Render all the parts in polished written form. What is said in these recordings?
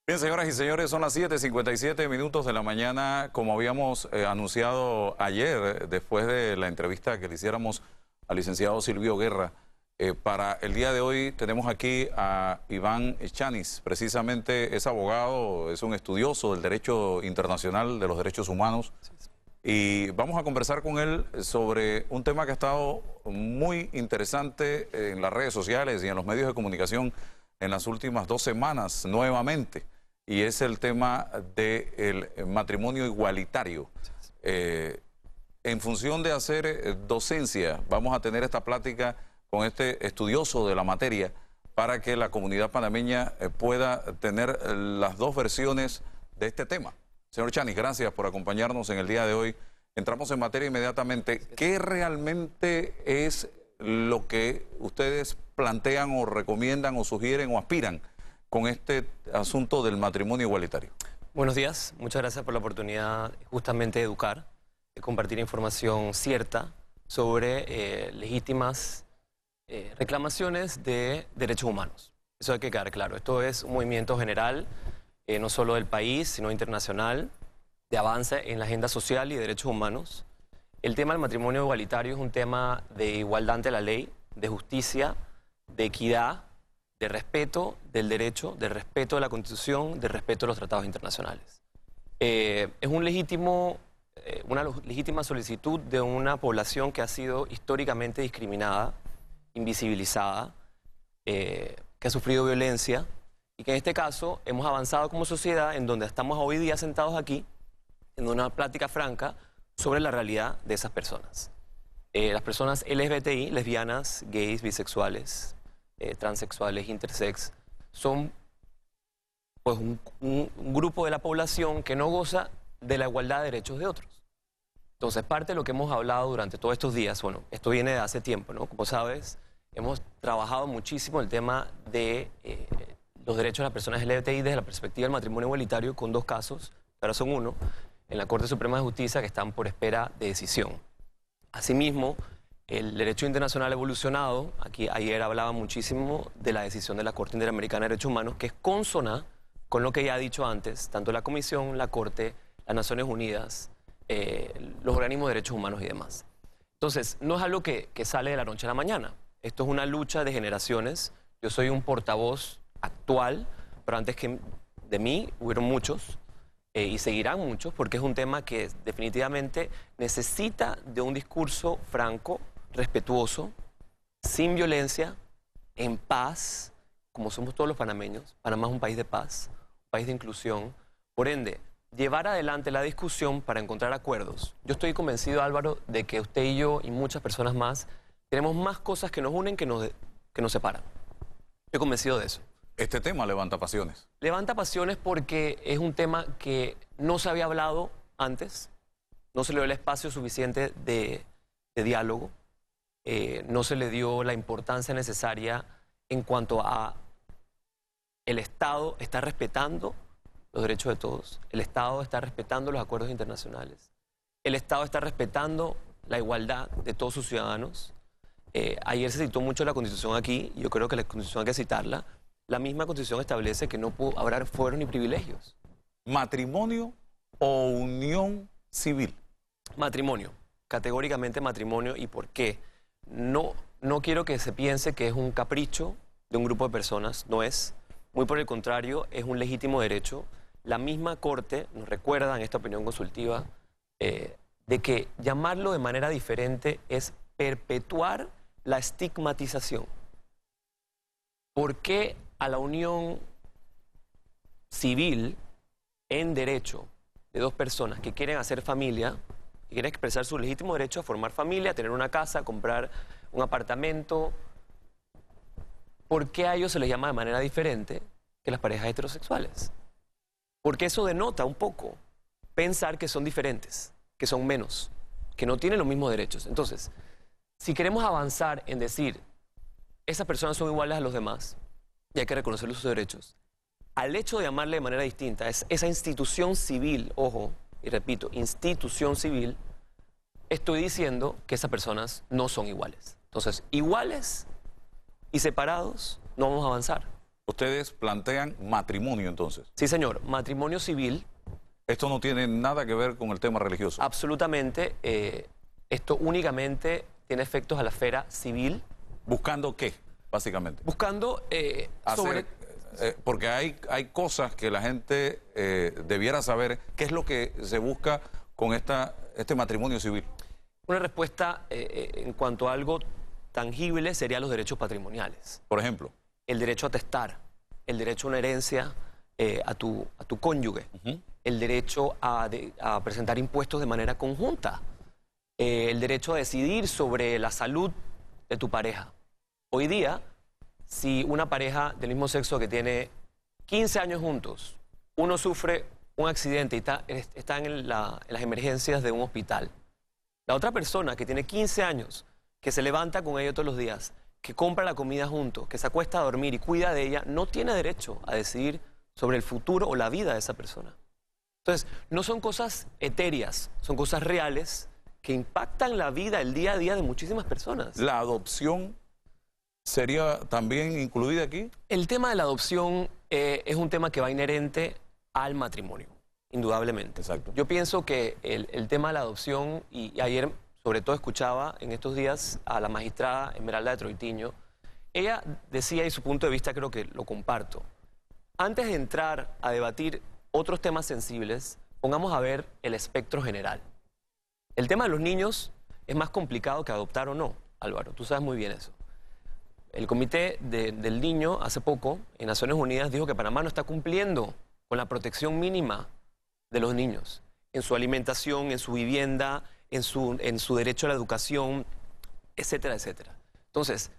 Bien, señoras y señores, son las 7:57 de la mañana. Como habíamos anunciado ayer, después de la entrevista que le hiciéramos al licenciado Silvio Guerra, para el día de hoy tenemos aquí a Iván Chanis. Precisamente es abogado, es un estudioso del derecho internacional de los derechos humanos. Y vamos a conversar con él sobre un tema que ha estado muy interesante en las redes sociales y en los medios de comunicación en las últimas 2 semanas nuevamente. Y es el tema del matrimonio igualitario. En función de hacer docencia, vamos a tener esta plática con este estudioso de la materia para que la comunidad panameña pueda tener las 2 versiones de este tema. Señor Chanis, gracias por acompañarnos en el día de hoy. Entramos en materia inmediatamente. ¿Qué realmente es lo que ustedes plantean o recomiendan o sugieren o aspiran con este asunto del matrimonio igualitario? Buenos días, muchas gracias por la oportunidad justamente de educar, de compartir información cierta sobre legítimas reclamaciones de derechos humanos. Eso hay que quedar claro. Esto es un movimiento general, no solo del país, sino internacional, de avance en la agenda social y de derechos humanos. El tema del matrimonio igualitario es un tema de igualdad ante la ley, de justicia, de equidad, de respeto del derecho, de respeto de la Constitución, de respeto de los tratados internacionales. Es una legítima solicitud de una población que ha sido históricamente discriminada, invisibilizada, que ha sufrido violencia y que en este caso hemos avanzado como sociedad en donde estamos hoy día sentados aquí en una plática franca sobre la realidad de esas personas. Las personas LGBTI, lesbianas, gays, bisexuales, transexuales, intersex, son pues un grupo de la población que no goza de la igualdad de derechos de otros. Entonces, parte de lo que hemos hablado durante todos estos días, bueno, esto viene de hace tiempo, ¿no? Como sabes, hemos trabajado muchísimo el tema de los derechos de las personas LGBTI desde la perspectiva del matrimonio igualitario con 2 casos, ahora son 1, en la Corte Suprema de Justicia que están por espera de decisión. Asimismo, el derecho internacional ha evolucionado. Ayer hablaba muchísimo de la decisión de la Corte Interamericana de Derechos Humanos, que es consona con lo que ya ha dicho antes, tanto la Comisión, la Corte, las Naciones Unidas, los organismos de derechos humanos y demás. Entonces, no es algo que sale de la noche a la mañana. Esto es una lucha de generaciones. Yo soy un portavoz actual, pero antes que de mí hubieron muchos y seguirán muchos, porque es un tema que definitivamente necesita de un discurso franco, respetuoso, sin violencia, en paz, como somos todos los panameños. Panamá es un país de paz, un país de inclusión. Por ende, llevar adelante la discusión para encontrar acuerdos. Yo estoy convencido, Álvaro, de que usted y yo y muchas personas más tenemos más cosas que nos unen que nos separan. Estoy convencido de eso. Este tema levanta pasiones. Levanta pasiones porque es un tema que no se había hablado antes, no se le dio el espacio suficiente de diálogo, no se le dio la importancia necesaria en cuanto a el Estado está respetando los derechos de todos, el Estado está respetando los acuerdos internacionales, el Estado está respetando la igualdad de todos sus ciudadanos. Ayer se citó mucho la Constitución aquí, y yo creo que la Constitución hay que citarla. La misma Constitución establece que no puede haber fueros ni privilegios. ¿Matrimonio o unión civil? Matrimonio, categóricamente matrimonio. ¿Y por qué? No quiero que se piense que es un capricho de un grupo de personas, no es. Muy por el contrario, es un legítimo derecho. La misma Corte nos recuerda en esta opinión consultiva de que llamarlo de manera diferente es perpetuar la estigmatización. ¿Por qué a la unión civil en derecho de 2 personas que quieren hacer familia, que quieren expresar su legítimo derecho a formar familia, a tener una casa, a comprar un apartamento, por qué a ellos se les llama de manera diferente que las parejas heterosexuales? Porque eso denota un poco pensar que son diferentes, que son menos, que no tienen los mismos derechos. Entonces, si queremos avanzar en decir esas personas son iguales a los demás y hay que reconocerles sus derechos, al hecho de llamarle de manera distinta, esa institución civil, ojo, y repito, institución civil, estoy diciendo que esas personas no son iguales. Entonces, iguales y separados no vamos a avanzar. Ustedes plantean matrimonio entonces. Sí, señor, matrimonio civil. Esto no tiene nada que ver con el tema religioso. Absolutamente. Esto únicamente tiene efectos a la esfera civil. ¿Buscando qué, básicamente? Buscando sobre... porque hay cosas que la gente debiera saber. ¿Qué es lo que se busca con este matrimonio civil? Una respuesta en cuanto a algo tangible serían los derechos patrimoniales. Por ejemplo. El derecho a testar, el derecho a una herencia a tu cónyuge, el derecho a presentar impuestos de manera conjunta, el derecho a decidir sobre la salud de tu pareja. Hoy día, si una pareja del mismo sexo que tiene 15 años juntos, uno sufre un accidente y está en las emergencias de un hospital, la otra persona que tiene 15 años, que se levanta con ellos todos los días, que compra la comida juntos, que se acuesta a dormir y cuida de ella, no tiene derecho a decidir sobre el futuro o la vida de esa persona. Entonces, no son cosas etéreas, son cosas reales que impactan la vida, el día a día de muchísimas personas. ¿La adopción sería también incluida aquí? El tema de la adopción es un tema que va inherente al matrimonio, indudablemente. Exacto. Yo pienso que el tema de la adopción, y ayer sobre todo escuchaba en estos días a la magistrada Esmeralda de Troitiño, ella decía, y su punto de vista creo que lo comparto, antes de entrar a debatir otros temas sensibles, pongamos a ver el espectro general. El tema de los niños es más complicado que adoptar o no, Álvaro, tú sabes muy bien eso. El Comité del Niño hace poco, en Naciones Unidas, dijo que Panamá no está cumpliendo con la protección mínima de los niños, en su alimentación, en su vivienda, en su derecho a la educación, etcétera, etcétera. Entonces,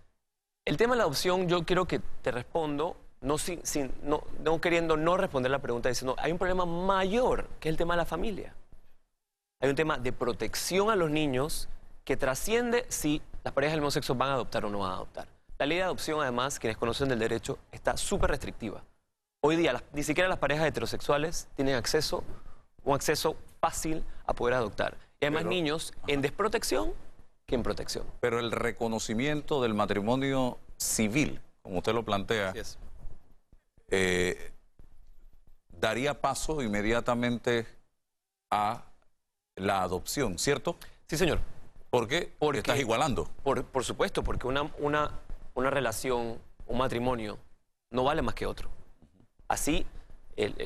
el tema de la adopción, yo quiero que te respondo, no queriendo no responder la pregunta, diciendo, hay un problema mayor, que es el tema de la familia. Hay un tema de protección a los niños que trasciende si las parejas del mismo sexo van a adoptar o no van a adoptar. La ley de adopción, además, quienes conocen del derecho, está súper restrictiva. Hoy día, ni siquiera las parejas heterosexuales tienen un acceso fácil a poder adoptar. Y hay más niños en desprotección que en protección. Pero el reconocimiento del matrimonio civil, como usted lo plantea, daría paso inmediatamente a la adopción, ¿cierto? Sí, señor. ¿Por qué? Porque estás igualando. Por supuesto, porque una relación, un matrimonio, no vale más que otro. Así,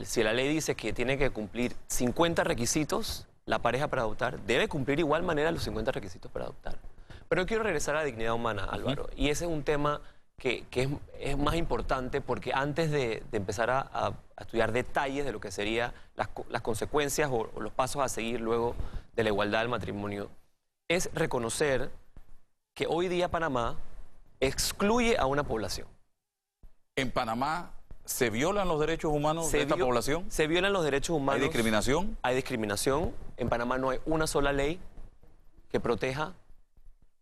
si la ley dice que tiene que cumplir 50 requisitos, la pareja para adoptar debe cumplir igual manera los 50 requisitos para adoptar. Pero yo quiero regresar a la dignidad humana, Álvaro, y ese es un tema que es más importante porque antes de empezar a estudiar detalles de lo que serían las consecuencias o los pasos a seguir luego de la igualdad del matrimonio, es reconocer que hoy día Panamá excluye a una población. ¿En Panamá se violan los derechos humanos de esta población? Se violan los derechos humanos. ¿Hay discriminación? Hay discriminación. En Panamá no hay una sola ley que proteja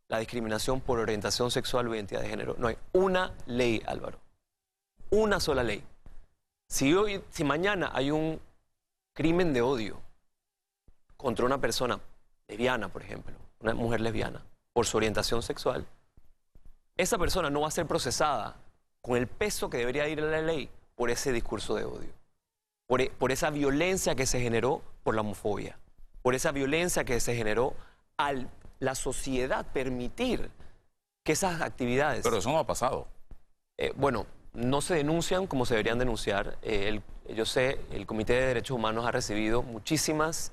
la discriminación por orientación sexual o identidad de género. No hay una ley, Álvaro. Una sola ley. Si mañana hay un crimen de odio contra una persona lesbiana, por ejemplo, una mujer lesbiana, por su orientación sexual, esa persona no va a ser procesada con el peso que debería ir a la ley por ese discurso de odio, por esa violencia que se generó por la homofobia, por esa violencia que se generó al la sociedad permitir que esas actividades... Pero eso no ha pasado. Bueno, no se denuncian como se deberían denunciar. Yo sé, el Comité de Derechos Humanos ha recibido muchísimas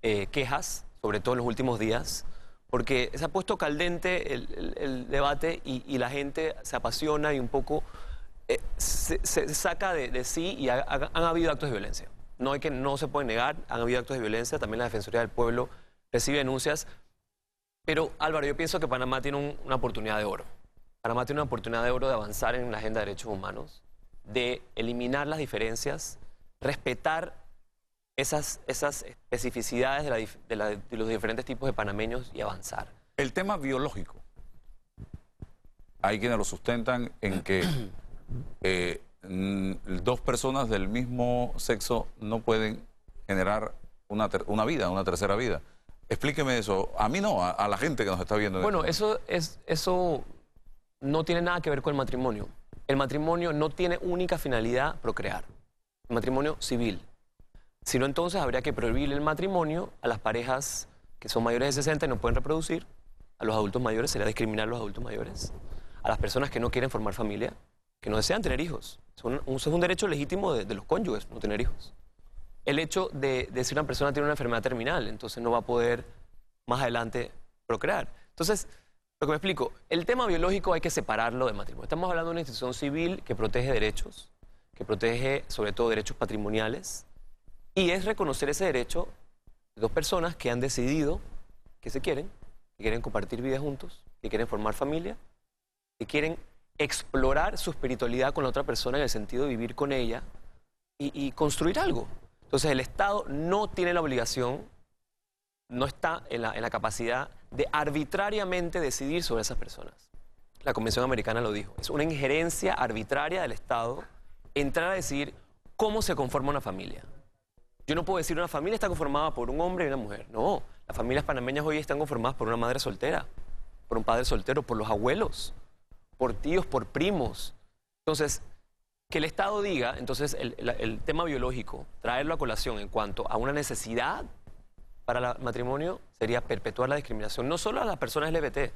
quejas, sobre todo en los últimos días, porque se ha puesto caldente el debate y la gente se apasiona y un poco se saca de sí y han habido actos de violencia. No se puede negar, han habido actos de violencia, también la Defensoría del Pueblo recibe denuncias. Pero, Álvaro, yo pienso que Panamá tiene una oportunidad de oro. Panamá tiene una oportunidad de oro de avanzar en la agenda de derechos humanos, de eliminar las diferencias, respetar esas especificidades de los diferentes tipos de panameños y avanzar. El tema biológico. Hay quienes lo sustentan en que dos personas del mismo sexo no pueden generar una vida, una tercera vida. Explíqueme eso. A mí no, a la gente que nos está viendo. Bueno, eso no tiene nada que ver con el matrimonio. El matrimonio no tiene única finalidad procrear. El matrimonio civil. Si no, entonces habría que prohibir el matrimonio a las parejas que son mayores de 60 y no pueden reproducir. A los adultos mayores sería discriminar a los adultos mayores. A las personas que no quieren formar familia, que no desean tener hijos. Es un derecho legítimo de los cónyuges, no tener hijos. El hecho de si una persona tiene una enfermedad terminal, entonces no va a poder más adelante procrear. Entonces, lo que me explico, el tema biológico hay que separarlo del matrimonio. Estamos hablando de una institución civil que protege derechos, que protege sobre todo derechos patrimoniales, y es reconocer ese derecho de dos personas que han decidido que se quieren, que quieren compartir vida juntos, que quieren formar familia, que quieren explorar su espiritualidad con la otra persona en el sentido de vivir con ella y construir algo. Entonces el Estado no tiene la obligación, no está en la capacidad de arbitrariamente decidir sobre esas personas. La Convención Americana lo dijo. Es una injerencia arbitraria del Estado entrar a decidir cómo se conforma una familia. Yo no puedo decir una familia está conformada por un hombre y una mujer. No, las familias panameñas hoy están conformadas por una madre soltera, por un padre soltero, por los abuelos, por tíos, por primos. Entonces, que el Estado diga, entonces el tema biológico, traerlo a colación en cuanto a una necesidad para el matrimonio sería perpetuar la discriminación, no solo a las personas LGBT,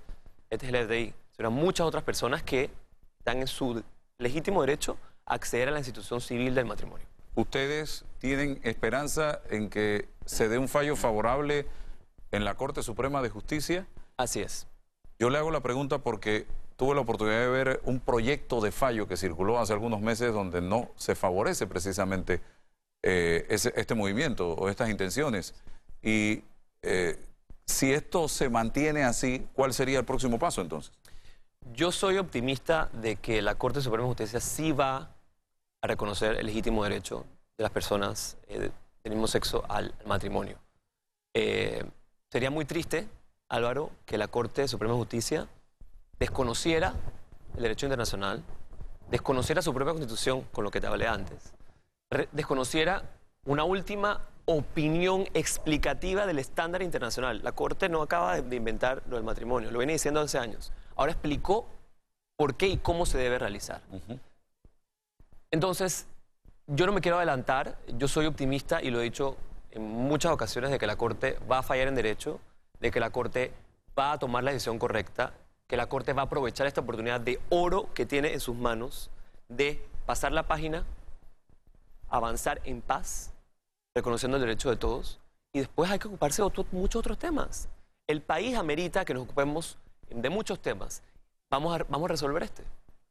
LGBTI, sino a muchas otras personas que están en su legítimo derecho a acceder a la institución civil del matrimonio. ¿Ustedes tienen esperanza en que se dé un fallo favorable en la Corte Suprema de Justicia? Así es. Yo le hago la pregunta porque tuve la oportunidad de ver un proyecto de fallo que circuló hace algunos meses donde no se favorece precisamente este movimiento o estas intenciones. Y si esto se mantiene así, ¿cuál sería el próximo paso entonces? Yo soy optimista de que la Corte Suprema de Justicia sí va a reconocer el legítimo derecho de las personas del mismo sexo al matrimonio. Sería muy triste, Álvaro, que la Corte Suprema de Justicia desconociera el derecho internacional, desconociera su propia Constitución, con lo que te hablé antes, desconociera una última opinión explicativa del estándar internacional. La Corte no acaba de inventar lo del matrimonio, lo viene diciendo hace años. Ahora explicó por qué y cómo se debe realizar. Entonces, yo no me quiero adelantar, yo soy optimista y lo he dicho en muchas ocasiones de que la Corte va a fallar en derecho, de que la Corte va a tomar la decisión correcta, que la Corte va a aprovechar esta oportunidad de oro que tiene en sus manos de pasar la página, avanzar en paz, reconociendo el derecho de todos, y después hay que ocuparse de muchos otros temas. El país amerita que nos ocupemos de muchos temas. Vamos a resolver este.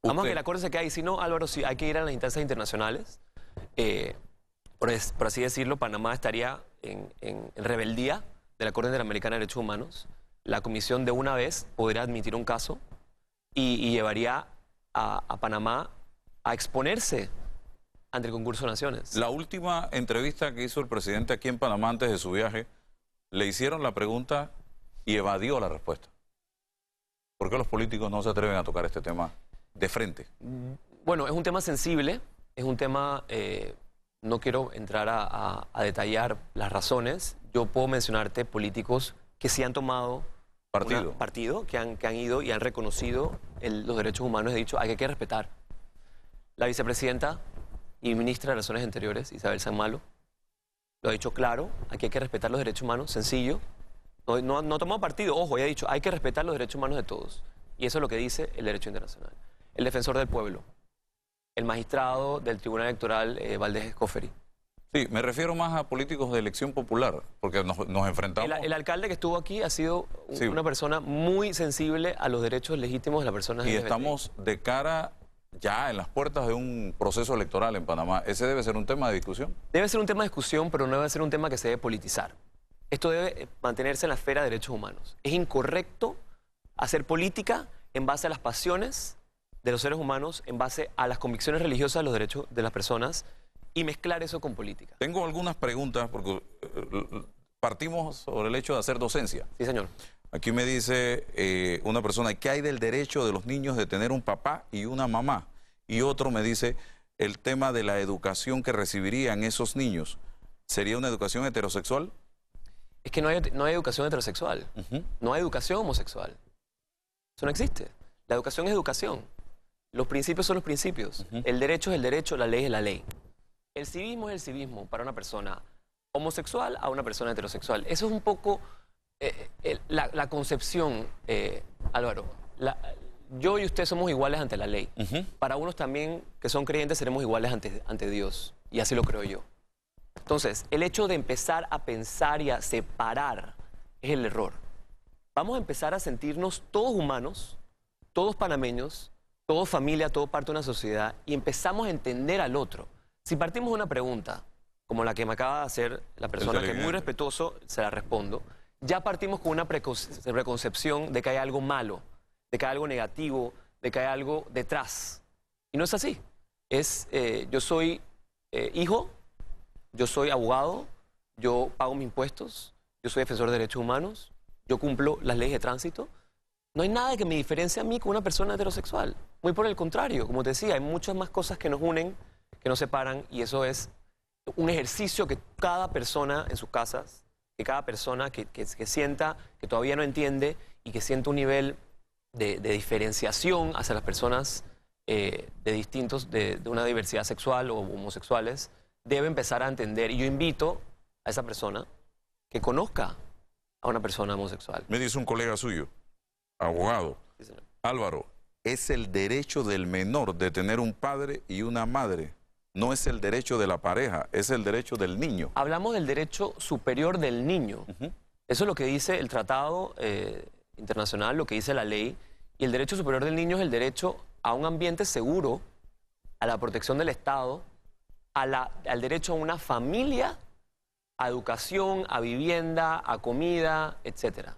Vamos a que la Corte se quede ahí. Si no, Álvaro, sí, hay que ir a las instancias internacionales. Por así decirlo, Panamá estaría en rebeldía de la Corte Interamericana de Derechos Humanos. La Comisión de una vez podría admitir un caso y llevaría a Panamá a exponerse ante el concurso de naciones. La última entrevista que hizo el presidente aquí en Panamá antes de su viaje, le hicieron la pregunta y evadió la respuesta. ¿Por qué los políticos no se atreven a tocar este tema de frente? Bueno, es un tema sensible, es un tema, no quiero entrar a detallar las razones. Yo puedo mencionarte políticos que sí han tomado partido, que han ido y han reconocido los derechos humanos. He dicho, hay que respetar. La vicepresidenta y ministra de Relaciones Exteriores, Isabel San Malo, lo ha dicho claro, aquí hay que respetar los derechos humanos, sencillo. No ha tomado partido, ojo, ella ha dicho, hay que respetar los derechos humanos de todos. Y eso es lo que dice el derecho internacional. El defensor del pueblo, el magistrado del Tribunal Electoral, Valdés Escoferi. Sí, me refiero más a políticos de elección popular, porque nos enfrentamos... El alcalde que estuvo aquí ha sido una persona muy sensible a los derechos legítimos de las personas. Y estamos de cara ya en las puertas de un proceso electoral en Panamá. ¿Ese debe ser un tema de discusión? Debe ser un tema de discusión, pero no debe ser un tema que se debe politizar. Esto debe mantenerse en la esfera de derechos humanos. Es incorrecto hacer política en base a las pasiones de los seres humanos, en base a las convicciones religiosas de los derechos de las personas y mezclar eso con política. Tengo algunas preguntas porque partimos sobre el hecho de hacer docencia. Sí, señor. Aquí me dice una persona, ¿qué hay del derecho de los niños de tener un papá y una mamá? Y otro me dice, el tema de la educación que recibirían esos niños, ¿sería una educación heterosexual? Es que no hay educación heterosexual, no hay educación homosexual. Eso no existe. La educación es educación. Los principios son los principios. El derecho es el derecho, la ley es la ley. El civismo es el civismo para una persona homosexual a una persona heterosexual. Eso es un poco la concepción, Álvaro. Yo y usted somos iguales ante la ley. Para unos también que son creyentes seremos iguales ante Dios. Y así lo creo yo. Entonces, el hecho de empezar a pensar y a separar es el error. Vamos a empezar a sentirnos todos humanos, todos panameños, todos familia, todo parte de una sociedad, y empezamos a entender al otro. Si partimos de una pregunta, como la que me acaba de hacer la persona, que es muy respetuoso, se la respondo, ya partimos con una preconcepción de que hay algo malo, de que hay algo negativo, de que hay algo detrás. Y no es así. Yo soy hijo, yo soy abogado, yo pago mis impuestos, yo soy defensor de derechos humanos, yo cumplo las leyes de tránsito. No hay nada que me diferencie a mí con una persona heterosexual. Muy por el contrario, como te decía, hay muchas más cosas que nos unen, que nos separan, y eso es un ejercicio que cada persona en sus casas, que cada persona que sienta que todavía no entiende y que siente un nivel de diferenciación hacia las personas de una diversidad sexual o homosexuales, debe empezar a entender. Y yo invito a esa persona que conozca a una persona homosexual. Me dice un colega suyo, abogado, Sí, señor. Álvaro, es el derecho del menor de tener un padre y una madre. No es el derecho de la pareja, es el derecho del niño. Hablamos del derecho superior del niño. Eso es lo que dice el tratado internacional, lo que dice la ley. Y el derecho superior del niño es el derecho a un ambiente seguro, a la protección del Estado, al derecho a una familia, a educación, a vivienda, a comida, etc.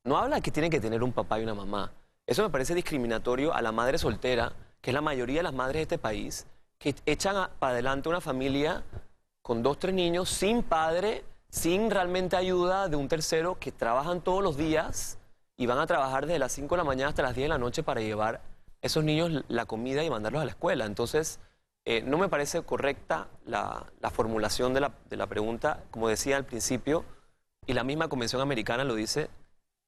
No habla que tiene que tener un papá y una mamá. Eso me parece discriminatorio a la madre soltera, que es la mayoría de las madres de este país, que echan para adelante una familia con 2, 3 niños, sin padre, sin realmente ayuda de un tercero, que trabajan todos los días y van a trabajar desde las 5 de la mañana hasta las 10 de la noche para llevar a esos niños la comida y mandarlos a la escuela. Entonces, no me parece correcta la formulación de la pregunta. Como decía al principio, y la misma Convención Americana lo dice,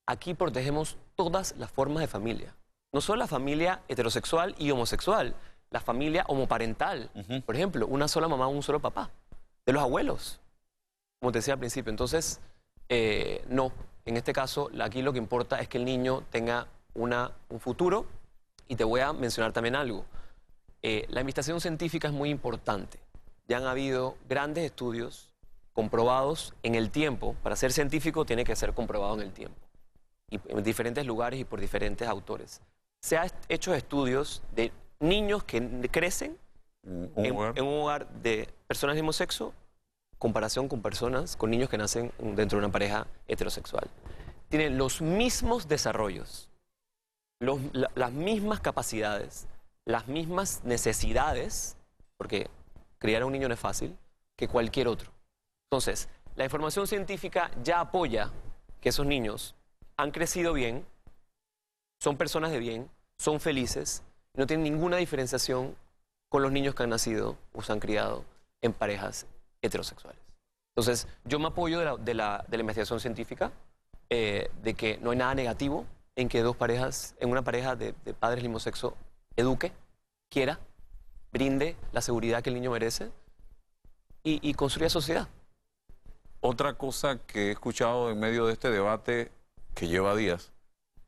aquí protegemos todas las formas de familia. No solo la familia heterosexual y homosexual, la familia homoparental. Por ejemplo, una sola mamá, un solo papá. De los abuelos, como te decía al principio. Entonces, no. En este caso, aquí lo que importa es que el niño tenga un futuro. Y te voy a mencionar también algo. La investigación científica es muy importante. Ya han habido grandes estudios comprobados en el tiempo. Para ser científico tiene que ser comprobado en el tiempo. Y en diferentes lugares y por diferentes autores. Se han hecho estudios de niños que crecen en un hogar de personas del mismo sexo, comparación con niños que nacen dentro de una pareja heterosexual. Tienen los mismos desarrollos, las mismas capacidades, las mismas necesidades, porque criar a un niño no es fácil, que cualquier otro. Entonces, la información científica ya apoya que esos niños han crecido bien, son personas de bien, son felices, no tienen ninguna diferenciación con los niños que han nacido o se han criado en parejas heterosexuales. Entonces, yo me apoyo de la investigación científica, de que no hay nada negativo en que una pareja de padres del mismo sexo eduque, quiera, brinde la seguridad que el niño merece y construya sociedad. Otra cosa que he escuchado en medio de este debate que lleva días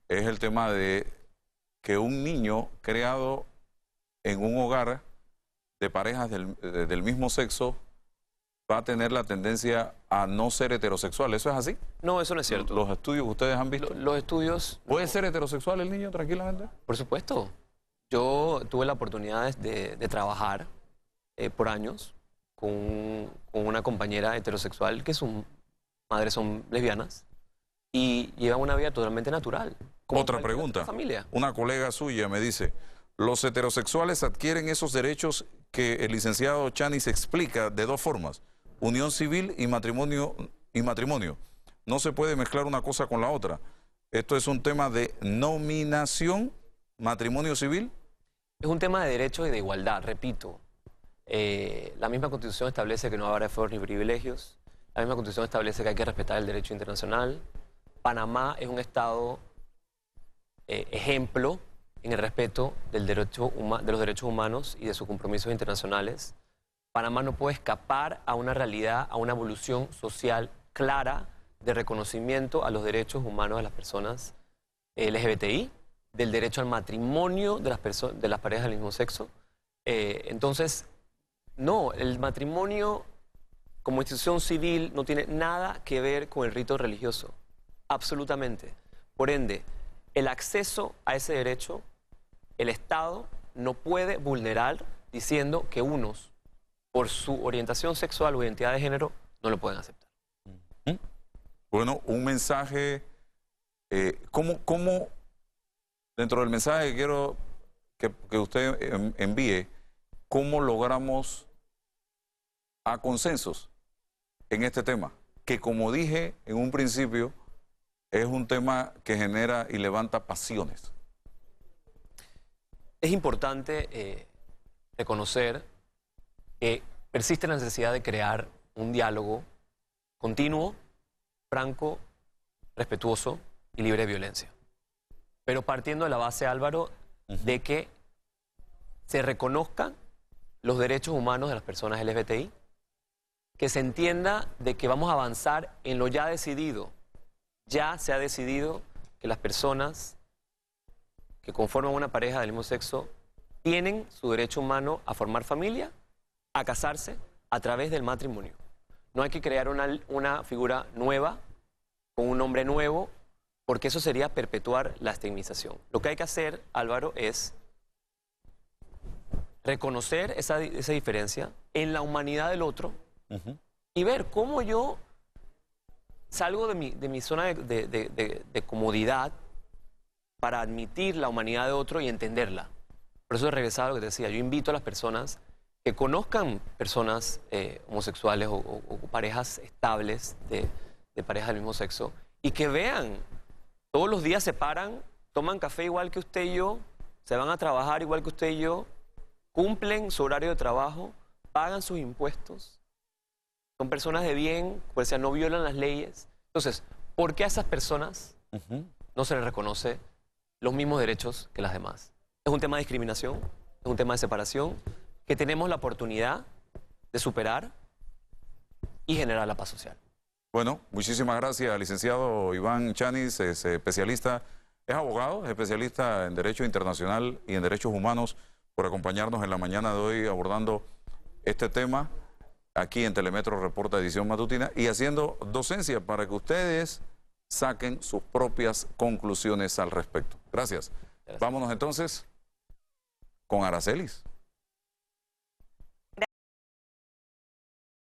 es el tema de que un niño creado en un hogar de parejas del mismo sexo va a tener la tendencia a no ser heterosexual. ¿Eso es así? No, eso no es cierto. ¿Los estudios que ustedes han visto? Los estudios... ¿Puede ser heterosexual el niño tranquilamente? Por supuesto. Yo tuve la oportunidad de trabajar por años con una compañera heterosexual que sus madres son lesbianas y llevan una vida totalmente natural. Otra pregunta. Familia. Una colega suya me dice, los heterosexuales adquieren esos derechos que el licenciado Chanis explica de 2 formas, unión civil y matrimonio. No se puede mezclar una cosa con la otra. Esto es un tema de nominación, matrimonio civil. Es un tema de derechos y de igualdad, repito. La misma Constitución establece que no habrá fueros ni privilegios. La misma Constitución establece que hay que respetar el derecho internacional. Panamá es un estado ejemplo en el respeto de los derechos humanos y de sus compromisos internacionales. Panamá no puede escapar a una realidad, a una evolución social clara de reconocimiento a los derechos humanos de las personas LGBTI, del derecho al matrimonio de las parejas del mismo sexo. Entonces, no, el matrimonio como institución civil no tiene nada que ver con el rito religioso, absolutamente. Por ende, el acceso a ese derecho, el Estado no puede vulnerar diciendo que unos, por su orientación sexual o identidad de género, no lo pueden aceptar. Bueno, un mensaje, ¿cómo dentro del mensaje que quiero que usted envíe, cómo logramos a consensos en este tema? Que como dije en un principio, es un tema que genera y levanta pasiones. Es importante reconocer que persiste la necesidad de crear un diálogo continuo, franco, respetuoso y libre de violencia. Pero partiendo de la base, Álvaro, de que se reconozcan los derechos humanos de las personas LGBTI, que se entienda de que vamos a avanzar en lo ya decidido. Ya se ha decidido que las personas que conforman una pareja del mismo sexo tienen su derecho humano a formar familia, a casarse a través del matrimonio. No hay que crear una figura nueva, con un nombre nuevo, porque eso sería perpetuar la estigmatización. Lo que hay que hacer, Álvaro, es reconocer esa diferencia en la humanidad del otro y ver cómo yo salgo de mi zona de comodidad para admitir la humanidad de otro y entenderla. Por eso he regresado a lo que te decía. Yo invito a las personas que conozcan personas homosexuales o parejas estables de parejas del mismo sexo y que vean, todos los días se paran, toman café igual que usted y yo, se van a trabajar igual que usted y yo, cumplen su horario de trabajo, pagan sus impuestos, son personas de bien, pues no violan las leyes. Entonces, ¿por qué a esas personas no se les reconoce los mismos derechos que las demás? Es un tema de discriminación, es un tema de separación, que tenemos la oportunidad de superar y generar la paz social. Bueno, muchísimas gracias, licenciado Iván Chanis, es especialista, es abogado, es especialista en Derecho Internacional y en Derechos Humanos, por acompañarnos en la mañana de hoy abordando este tema aquí en Telemetro Reporta Edición Matutina y haciendo docencia para que ustedes saquen sus propias conclusiones al respecto. Gracias. Vámonos entonces con Aracelis.